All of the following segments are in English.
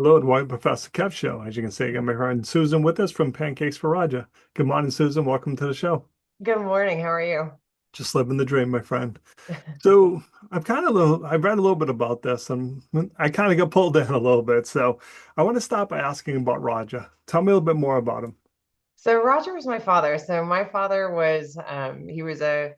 Hello and welcome to Professor Kev Show. As you can see, I got my friend Susan with us from Pancakes for Roger. Good morning, Susan. Welcome to the show. Good morning. How are you? Just living the dream, my friend. So I've read a little bit about this and I kind of got pulled in a little bit. So I want to start by asking about Roger. Tell me a little bit more about him. So Roger was my father. So my father was he was a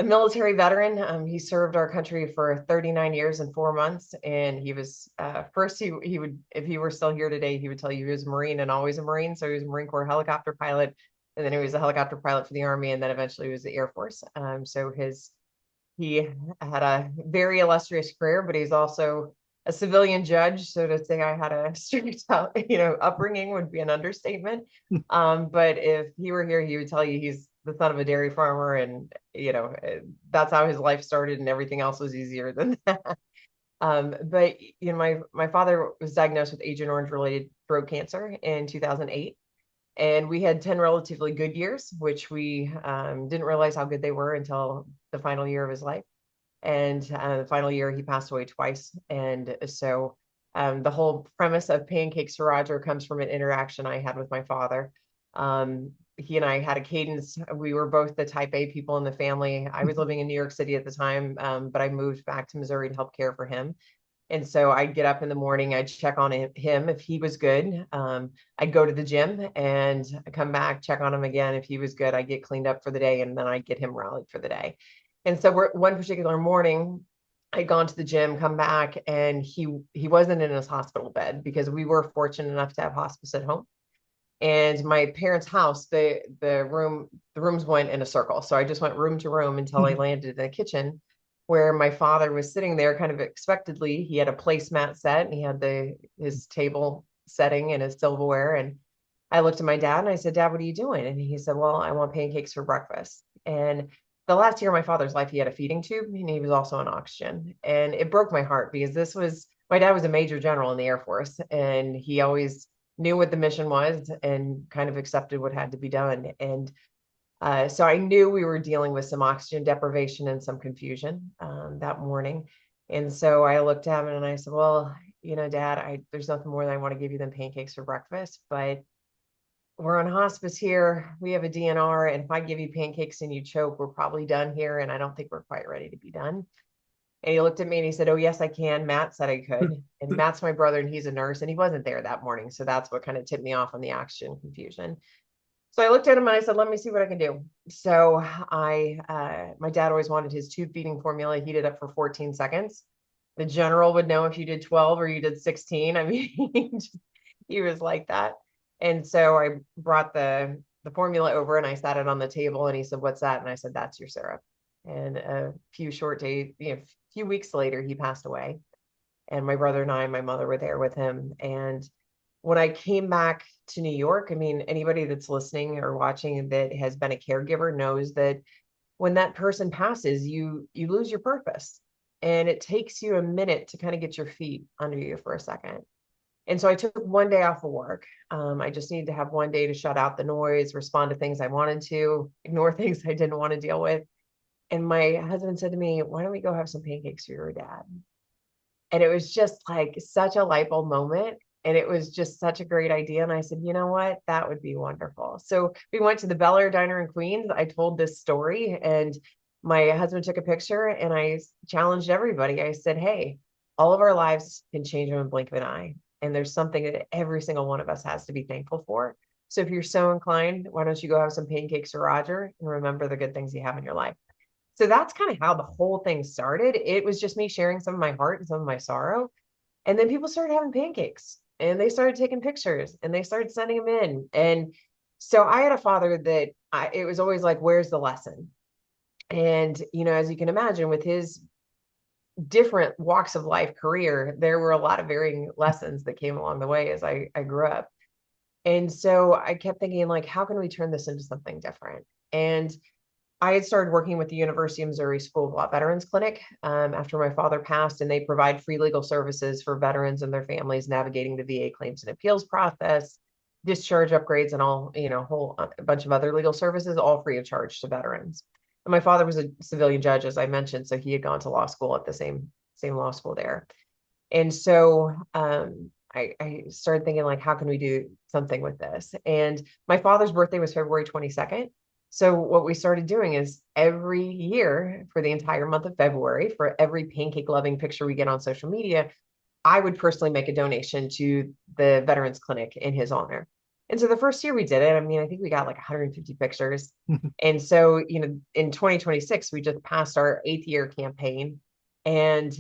military veteran. He served our country for 39 years and 4 months. And he was first he would, if he were still here today, he would tell you he was a Marine and always a Marine. So he was a Marine Corps helicopter pilot, and then he was a helicopter pilot for the Army, and then eventually he was the Air Force. He had a very illustrious career, but he's also a civilian judge. So to say I had a strict, upbringing would be an understatement. But if he were here, he would tell you he's the son of a dairy farmer, and that's how his life started, and everything else was easier than that. But my father was diagnosed with Agent Orange related throat cancer in 2008. And we had 10 relatively good years, which we didn't realize how good they were until the final year of his life. And the final year, he passed away twice. And so the whole premise of Pancakes for Roger comes from an interaction I had with my father. He and I had a cadence. We were both the type A people in the family. I was living in New York City at the time, but I moved back to Missouri to help care for him. And so I'd get up in the morning, I'd check on him if he was good. I'd go to the gym and come back, check on him again. If he was good, I'd get cleaned up for the day, and then I'd get him rallied for the day. And so one particular morning, I'd gone to the gym, come back, and he wasn't in his hospital bed because we were fortunate enough to have hospice at home. And my parents' house, the rooms went in a circle. So I just went room to room until I landed in the kitchen where my father was sitting there kind of expectedly. He had a placemat set and he had his table setting and his silverware. And I looked at my dad and I said, Dad, what are you doing? And he said, Well, I want pancakes for breakfast. And the last year of my father's life, he had a feeding tube and he was also on oxygen. And it broke my heart because my dad was a major general in the Air Force, and he always knew what the mission was and kind of accepted what had to be done. And so I knew we were dealing with some oxygen deprivation and some confusion that morning. And so I looked at him and I said, Well, Dad, there's nothing more that I want to give you than pancakes for breakfast, but we're on hospice here. We have a DNR. And if I give you pancakes and you choke, we're probably done here. And I don't think we're quite ready to be done. And he looked at me and he said, Oh, yes, I can. Matt said I could. And Matt's my brother and he's a nurse, and he wasn't there that morning. So that's what kind of tipped me off on the oxygen confusion. So I looked at him and I said, Let me see what I can do. So my dad always wanted his tube feeding formula heated up for 14 seconds. The general would know if you did 12 or you did 16. I mean, he was like that. And so I brought the formula over and I sat it on the table, and he said, What's that? And I said, That's your syrup. And a few weeks later, he passed away. And my brother and my mother were there with him. And when I came back to New York, I mean, anybody that's listening or watching that has been a caregiver knows that when that person passes, you lose your purpose. And it takes you a minute to kind of get your feet under you for a second. And so I took one day off of work. I just needed to have one day to shut out the noise, respond to things I wanted to, ignore things I didn't want to deal with. And my husband said to me, Why don't we go have some pancakes for your dad? And it was just like such a light bulb moment. And it was just such a great idea. And I said, You know what? That would be wonderful. So we went to the Bel Air Diner in Queens. I told this story, and my husband took a picture, and I challenged everybody. I said, Hey, all of our lives can change in a blink of an eye. And there's something that every single one of us has to be thankful for. So if you're so inclined, why don't you go have some pancakes for Roger and remember the good things you have in your life? So that's kind of how the whole thing started. It was just me sharing some of my heart and some of my sorrow. And then people started having pancakes, and they started taking pictures, and they started sending them in. And so I had a father that it was always like, Where's the lesson? And, as you can imagine, with his different walks of life career, there were a lot of varying lessons that came along the way as I grew up. And so I kept thinking, like, how can we turn this into something different? And I had started working with the University of Missouri School of Law Veterans Clinic after my father passed, and they provide free legal services for veterans and their families navigating the VA claims and appeals process, discharge upgrades, and all, whole a bunch of other legal services, all free of charge to veterans. And my father was a civilian judge, as I mentioned, so he had gone to law school at the same law school there. And so I started thinking like, how can we do something with this? And my father's birthday was February 22nd. So what we started doing is every year for the entire month of February, for every pancake loving picture we get on social media, I would personally make a donation to the Veterans Clinic in his honor. And so the first year we did it, I mean, I think we got like 150 pictures. And so, in 2026, we just passed our 8th year campaign. And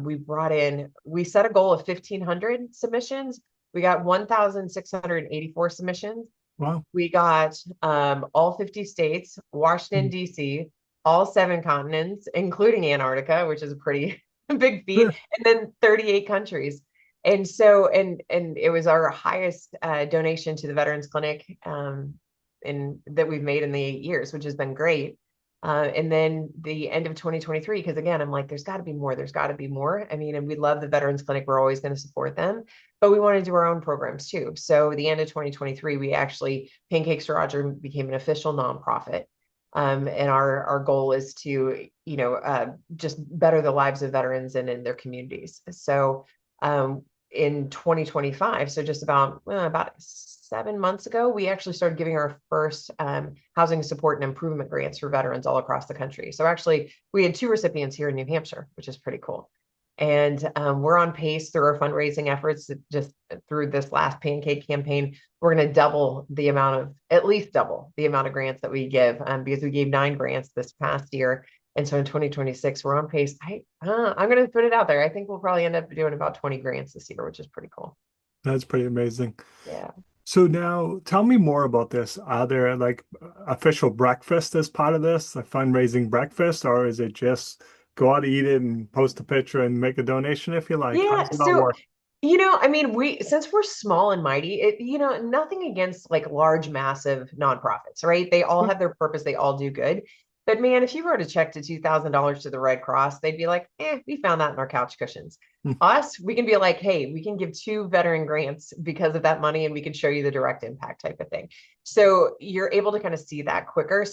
we set a goal of 1,500 submissions. We got 1,684 submissions. Wow. We got all 50 states, Washington, D.C., all 7 continents, including Antarctica, which is a pretty big feat, and then 38 countries. And so, and it was our highest donation to the Veterans Clinic that we've made in the 8 years, which has been great. And then the end of 2023, because again, I'm like, there's got to be more. There's got to be more. I mean, and we love the Veterans Clinic. We're always going to support them, but we want to do our own programs too. So the end of 2023, we actually, Pancakes for Roger became an official nonprofit. And our goal is to, just better the lives of veterans and in their communities. So in 2025, so just about 7 months ago, we actually started giving our first housing support and improvement grants for veterans all across the country. So actually, we had 2 recipients here in New Hampshire, which is pretty cool. And we're on pace through our fundraising efforts. Just through this last Pancake campaign, we're going to at least double the amount of grants that we give, because we gave 9 grants this past year. And so in 2026, we're on pace. I'm going to put it out there. I think we'll probably end up doing about 20 grants this year, which is pretty cool. That's pretty amazing. Yeah. So now tell me more about this. Are there like official breakfast as part of this, a fundraising breakfast, or is it just go out, eat it, and post a picture and make a donation if you like? How Yeah. does it all So, work? I mean, since we're small and mighty, nothing against like large, massive nonprofits, right? They all Sure. have their purpose. They all do good. But man, if you wrote a check to $2,000 to the Red Cross, they'd be like, we found that in our couch cushions. Hmm. Us, we can be like, hey, we can give 2 veteran grants because of that money and we can show you the direct impact type of thing. So you're able to kind of see that quicker.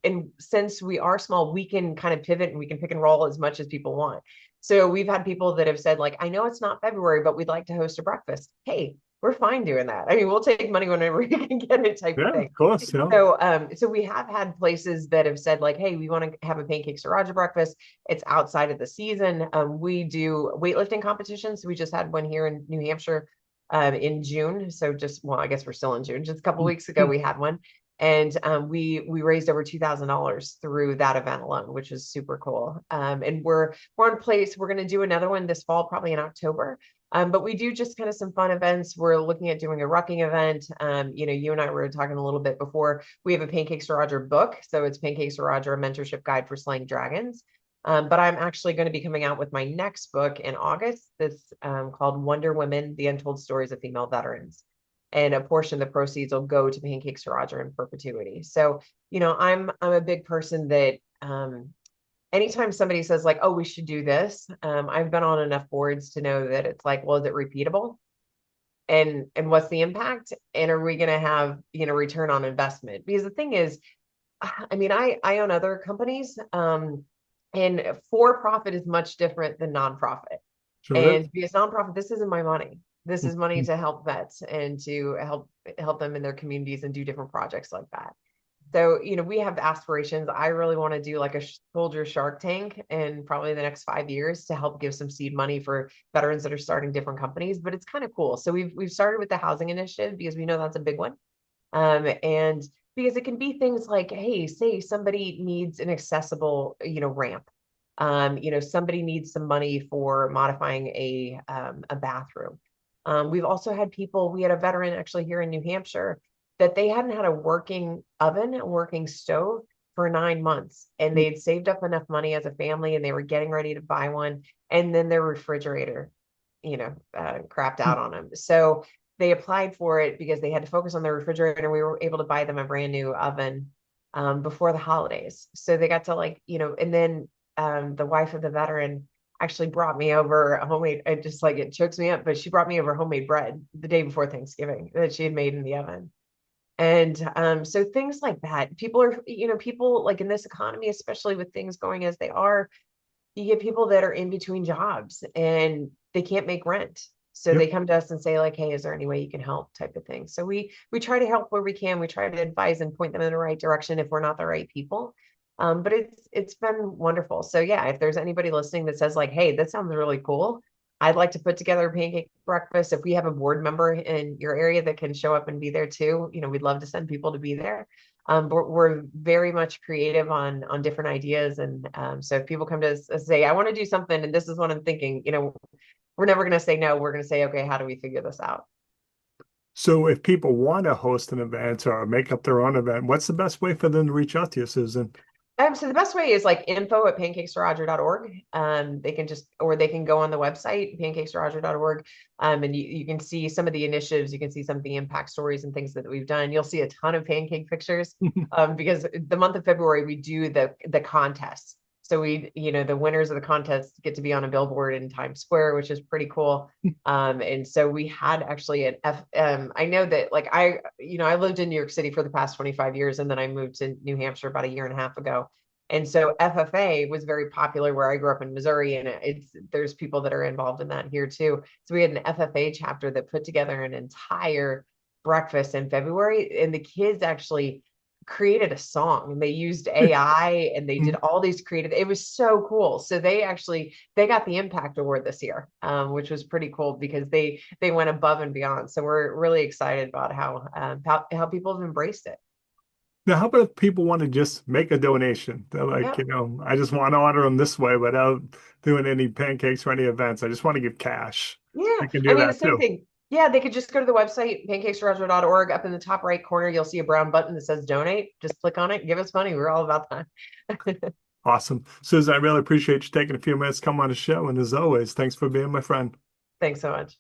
And since we are small, we can kind of pivot and we can pick and roll as much as people want. So we've had people that have said, like, I know it's not February, but we'd like to host a breakfast. Hey, we're fine doing that. I mean, we'll take money whenever we can get it type of Yeah, thing. of course. Yeah. So we have had places that have said, like, hey, we want to have a Pancakes or Roger breakfast. It's outside of the season. We do weightlifting competitions. We just had one here in New Hampshire in June. So I guess we're still in June. Just a couple of weeks ago, we had one. And we raised over $2,000 through that event alone, which is super cool. And we're on place. We're going to do another one this fall, probably in October. But we do just kind of some fun events. We're looking at doing a rucking event. You and I were talking a little bit before. We have a Pancakes to Roger book. So it's Pancakes to Roger, a mentorship guide for slaying dragons. But I'm actually going to be coming out with my next book in August. That's called Wonder Women, The Untold Stories of Female Veterans. And a portion of the proceeds will go to Pancakes to Roger in perpetuity. So, I'm a big person that anytime somebody says like, oh, we should do this, I've been on enough boards to know that it's like, well, is it repeatable? And what's the impact? And are we going to have, return on investment? Because the thing is, I mean, I own other companies, and for profit is much different than nonprofit. Sure is. And because nonprofit, this isn't my money. This is money to help vets and to help them in their communities and do different projects like that. So, we have aspirations. I really want to do like a soldier shark tank in probably the next 5 years to help give some seed money for veterans that are starting different companies. But it's kind of cool. So we've started with the housing initiative because we know that's a big one. And because it can be things like, hey, say somebody needs an accessible, ramp. Somebody needs some money for modifying a bathroom. We've also had we had a veteran actually here in New Hampshire that they hadn't had a working oven, a working stove for 9 months. And they'd saved up enough money as a family and they were getting ready to buy one. And then their refrigerator, crapped out on them. So they applied for it because they had to focus on their refrigerator. We were able to buy them a brand new oven before the holidays. So they got to and then the wife of the veteran actually brought me over a homemade, it chokes me up, but she brought me over homemade bread the day before Thanksgiving that she had made in the oven. And so things like that, people like in this economy, especially with things going as they are, you get people that are in between jobs and they can't make rent. So Yep. they come to us and say like, hey, is there any way you can help type of thing. So we try to help where we can. We try to advise and point them in the right direction if we're not the right people. But it's been wonderful. So yeah, if there's anybody listening that says like, hey, that sounds really cool. I'd like to put together a pancake breakfast. If we have a board member in your area that can show up and be there too, we'd love to send people to be there. But we're very much creative on different ideas. And so if people come to us and say, I want to do something, and this is what I'm thinking, we're never going to say no. We're going to say, okay, how do we figure this out? So if people want to host an event or make up their own event, what's the best way for them to reach out to you, Susan? So the best way is like info@pancakesroger.org. Or they can go on the website, pancakesroger.org. And you can see some of the initiatives, you can see some of the impact stories and things that we've done. You'll see a ton of pancake pictures, because the month of February, we do the contest. So the winners of the contest get to be on a billboard in Times Square, which is pretty cool. And so we had actually I know that like I lived in New York City for the past 25 years, and then I moved to New Hampshire about a year and a half ago. And so FFA was very popular where I grew up in Missouri, and there's people that are involved in that here too. So we had an FFA chapter that put together an entire breakfast in February, and the kids actually created a song, and they used AI, and they did all these creative, it was so cool. So they got the impact award this year, which was pretty cool because they went above and beyond. So we're really excited about how people have embraced it. Now, how about if people want to just make a donation? They're like, Yeah, I just want to order them this way without doing any pancakes or any events. I just want to give cash. yeah, They can I do mean the that same too. thing. Yeah, they could just go to the website, pancakesroger.org. Up in the top right corner, you'll see a brown button that says donate. Just click on it, give us money. We're all about that. Awesome. Susan, I really appreciate you taking a few minutes to come on the show. And as always, thanks for being my friend. Thanks so much.